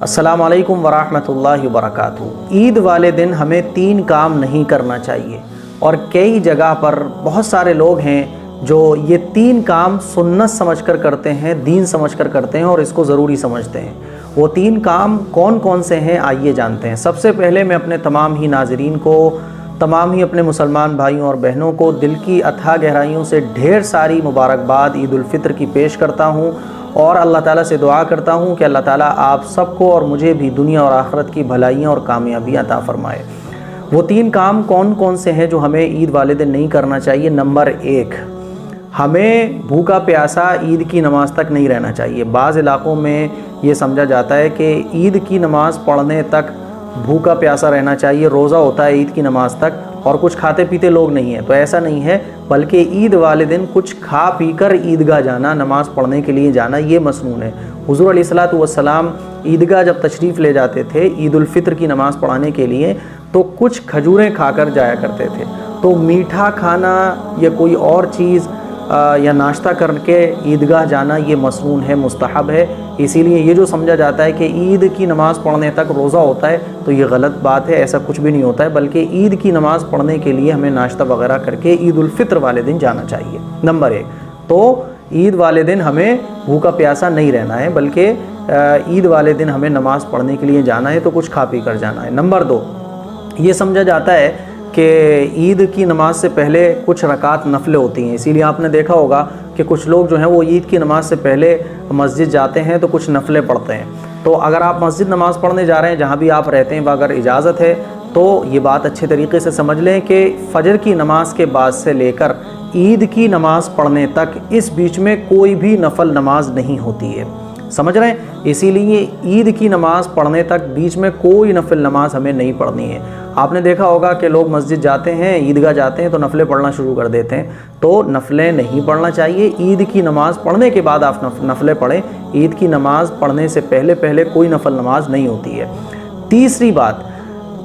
السلام علیکم ورحمۃ اللہ وبرکاتہ۔ عید والے دن ہمیں 3 کام نہیں کرنا چاہیے، اور کئی جگہ پر بہت سارے لوگ ہیں جو یہ 3 کام سنت سمجھ کر کرتے ہیں، دین سمجھ کر کرتے ہیں اور اس کو ضروری سمجھتے ہیں۔ وہ 3 کام کون کون سے ہیں آئیے جانتے ہیں۔ سب سے پہلے میں اپنے تمام ہی ناظرین کو، تمام ہی اپنے مسلمان بھائیوں اور بہنوں کو دل کی اتھاہ گہرائیوں سے ڈھیر ساری مبارکباد عید الفطر کی پیش کرتا ہوں، اور اللہ تعالیٰ سے دعا کرتا ہوں کہ اللہ تعالیٰ آپ سب کو اور مجھے بھی دنیا اور آخرت کی بھلائیاں اور کامیابیاں عطا فرمائے۔ وہ 3 کام کون کون سے ہیں جو ہمیں عید والے دن نہیں کرنا چاہیے؟ نمبر 1، ہمیں بھوکا پیاسا عید کی نماز تک نہیں رہنا چاہیے۔ بعض علاقوں میں یہ سمجھا جاتا ہے کہ عید کی نماز پڑھنے تک بھوکا پیاسا رہنا چاہیے، روزہ ہوتا ہے عید کی نماز تک اور کچھ کھاتے پیتے لوگ نہیں ہیں۔ تو ایسا نہیں ہے، بلکہ عید والے دن کچھ کھا پی کر عیدگاہ جانا، نماز پڑھنے کے لیے جانا، یہ مسنون ہے۔ حضور علیہ الصلوۃ والسلام عیدگاہ جب تشریف لے جاتے تھے عید الفطر کی نماز پڑھانے کے لیے تو کچھ کھجوریں کھا کر جایا کرتے تھے۔ تو میٹھا کھانا یا کوئی اور چیز یا ناشتہ کر کے عیدگاہ جانا یہ مسنون ہے، مستحب ہے۔ اسی لیے یہ جو سمجھا جاتا ہے کہ عید کی نماز پڑھنے تک روزہ ہوتا ہے تو یہ غلط بات ہے، ایسا کچھ بھی نہیں ہوتا ہے، بلکہ عید کی نماز پڑھنے کے لیے ہمیں ناشتہ وغیرہ کر کے عید الفطر والے دن جانا چاہیے۔ نمبر 1، تو عید والے دن ہمیں بھوکا پیاسا نہیں رہنا ہے، بلکہ عید والے دن ہمیں نماز پڑھنے کے لیے جانا ہے تو کچھ کھا پی کر جانا ہے۔ نمبر 2، یہ سمجھا جاتا ہے کہ عید کی نماز سے پہلے کچھ رکعات نفلیں ہوتی ہیں، اسی لیے آپ نے دیکھا ہوگا کہ کچھ لوگ جو ہیں وہ عید کی نماز سے پہلے مسجد جاتے ہیں تو کچھ نفلیں پڑھتے ہیں۔ تو اگر آپ مسجد نماز پڑھنے جا رہے ہیں جہاں بھی آپ رہتے ہیں، اگر اجازت ہے تو یہ بات اچھے طریقے سے سمجھ لیں کہ فجر کی نماز کے بعد سے لے کر عید کی نماز پڑھنے تک اس بیچ میں کوئی بھی نفل نماز نہیں ہوتی ہے، سمجھ رہے ہیں؟ اسی لیے عید کی نماز پڑھنے تک بیچ میں کوئی نفل نماز ہمیں نہیں پڑھنی ہے۔ آپ نے دیکھا ہوگا کہ لوگ مسجد جاتے ہیں، عیدگاہ جاتے ہیں تو نفلیں پڑھنا شروع کر دیتے ہیں، تو نفلیں نہیں پڑھنا چاہیے۔ عید کی نماز پڑھنے کے بعد آپ نفلیں پڑھیں، عید کی نماز پڑھنے سے پہلے کوئی نفل نماز نہیں ہوتی ہے۔ تیسری بات،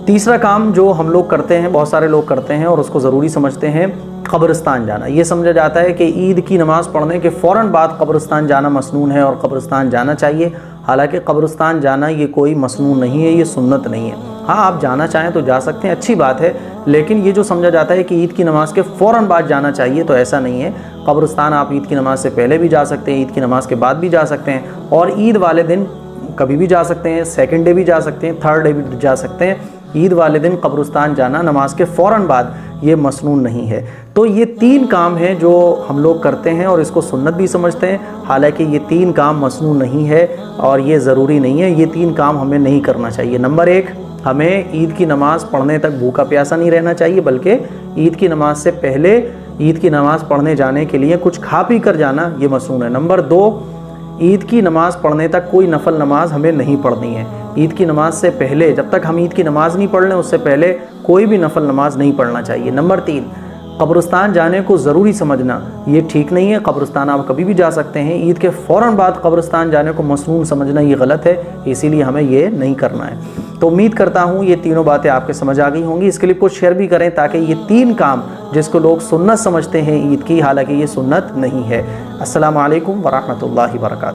تیسرا کام جو ہم لوگ کرتے ہیں، بہت سارے لوگ کرتے ہیں اور اس کو ضروری سمجھتے ہیں، قبرستان جانا۔ یہ سمجھا جاتا ہے کہ عید کی نماز پڑھنے کے فوراً بعد قبرستان جانا مسنون ہے اور قبرستان جانا چاہیے۔ حالانکہ قبرستان جانا یہ کوئی مسنون نہیں ہے، یہ سنت نہیں ہے۔ ہاں، آپ جانا چاہیں تو جا سکتے ہیں، اچھی بات ہے، لیکن یہ جو سمجھا جاتا ہے کہ عید کی نماز کے فوراً بعد جانا چاہیے تو ایسا نہیں ہے۔ قبرستان آپ عید کی نماز سے پہلے بھی جا سکتے ہیں، عید کی نماز کے بعد بھی جا سکتے ہیں، اور عید والے دن کبھی بھی جا سکتے ہیں، سیکنڈ ڈے بھی جا سکتے ہیں، تھرڈ ڈے بھی جا سکتے ہیں۔ عید والے دن قبرستان جانا نماز کے فوراً بعد یہ مسنون نہیں ہے۔ تو یہ 3 کام ہیں جو ہم لوگ کرتے ہیں اور اس کو سنت بھی سمجھتے ہیں، حالانکہ یہ 3 کام مسنون نہیں ہے اور یہ ضروری نہیں ہے، یہ 3 کام ہمیں نہیں کرنا چاہیے۔ نمبر 1، ہمیں عید کی نماز پڑھنے تک بھوکا پیاسا نہیں رہنا چاہیے، بلکہ عید کی نماز سے پہلے عید کی نماز پڑھنے جانے کے لیے کچھ کھا پی کر جانا یہ مسنون ہے۔ نمبر 2، عید کی نماز پڑھنے تک کوئی نفل نماز ہمیں نہیں پڑھنی ہے۔ عید کی نماز سے پہلے، جب تک ہم عید کی نماز نہیں پڑھ لیں اس سے پہلے کوئی بھی نفل نماز نہیں پڑھنا چاہیے۔ نمبر 3، قبرستان جانے کو ضروری سمجھنا یہ ٹھیک نہیں ہے۔ قبرستان آپ کبھی بھی جا سکتے ہیں، عید کے فوراً بعد قبرستان جانے کو مسنون سمجھنا یہ غلط ہے، اسی لیے ہمیں یہ نہیں کرنا ہے۔ تو امید کرتا ہوں یہ تینوں باتیں آپ کے سمجھ آ گئی ہوں گی۔ اس کلپ کو شیئر بھی کریں تاکہ یہ 3 کام جس کو لوگ سنت سمجھتے ہیں عید کی، حالانکہ یہ سنت نہیں ہے۔ السلام علیکم ورحمۃ اللہ وبرکاتہ۔